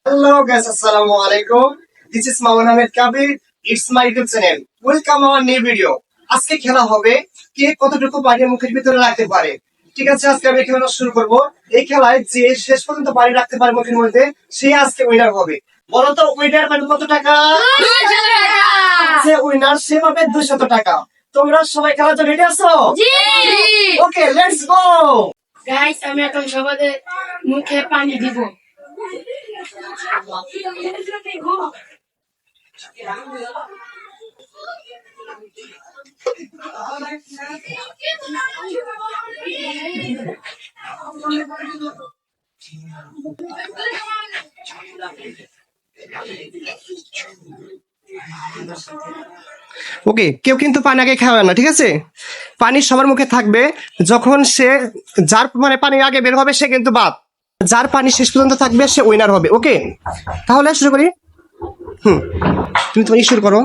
Hello guys, Assalamualaikum. This is Mamun Ahmed Kabir. It's my YouTube channel. Welcome our new video. আজকে খেলা হবে কে কতটুকু পানি মুখের ভিতরে রাখতে পারে। ঠিক আছে, আজকে আমি খেলা শুরু করব। এই খেলায় যে শেষ পর্যন্ত পানি রাখতে পারে মুখের মধ্যে সে আজকে উইনার হবে। বলো তো উইনার পাবে কত টাকা? 200 টাকা। যে উইনার সে পাবে 200 টাকা। তোমরা সবাই খেলার জন্য রেডি আছো? জি। ওকে, লেটস গো। গাইস, আমি এখন সবাদের মুখে পানি দিব। ওকে, কেউ কিন্তু পানি আগে খাবে না, ঠিক আছে? পানি সবার মুখে থাকবে। যখন সে যার পানি আগে বের হবে সে কিন্তু বাদ, যার পানি শেষ পর্যন্ত থাকবে সে উইনার হবে। ওকে, তাহলে শুরু করি। তুমি শুরু করো।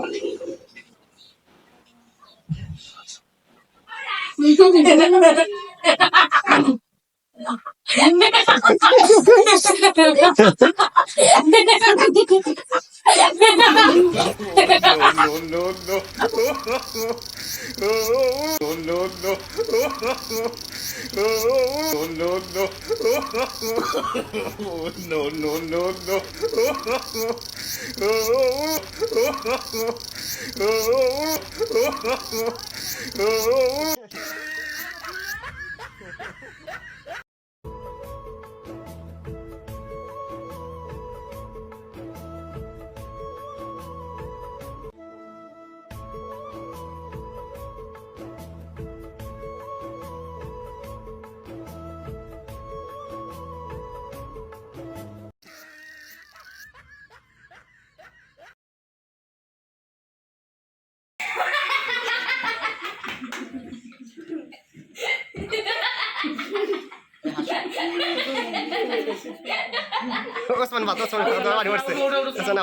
ওসমান বাদ, ওসমান বাদ মারছে। আচ্ছা না,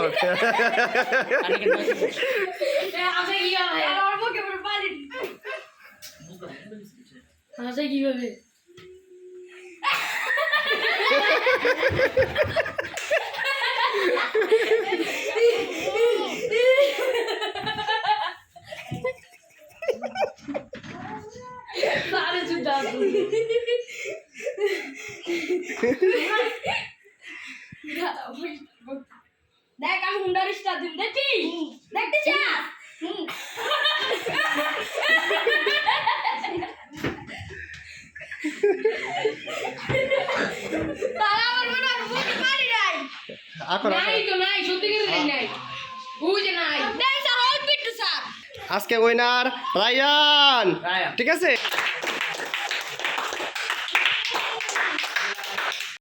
কিভাবে দেখ আমি হুন্ডার স্টার দিন দেখি দেখতে চাস তারা আমার মনে হয় বুঝতে পারি নাই নাই তো নাই সত্যি করে নাই বুঝে নাই দেখ স্যার ওই পিটু স্যার আজকে উইনার রায়ান, ঠিক আছে?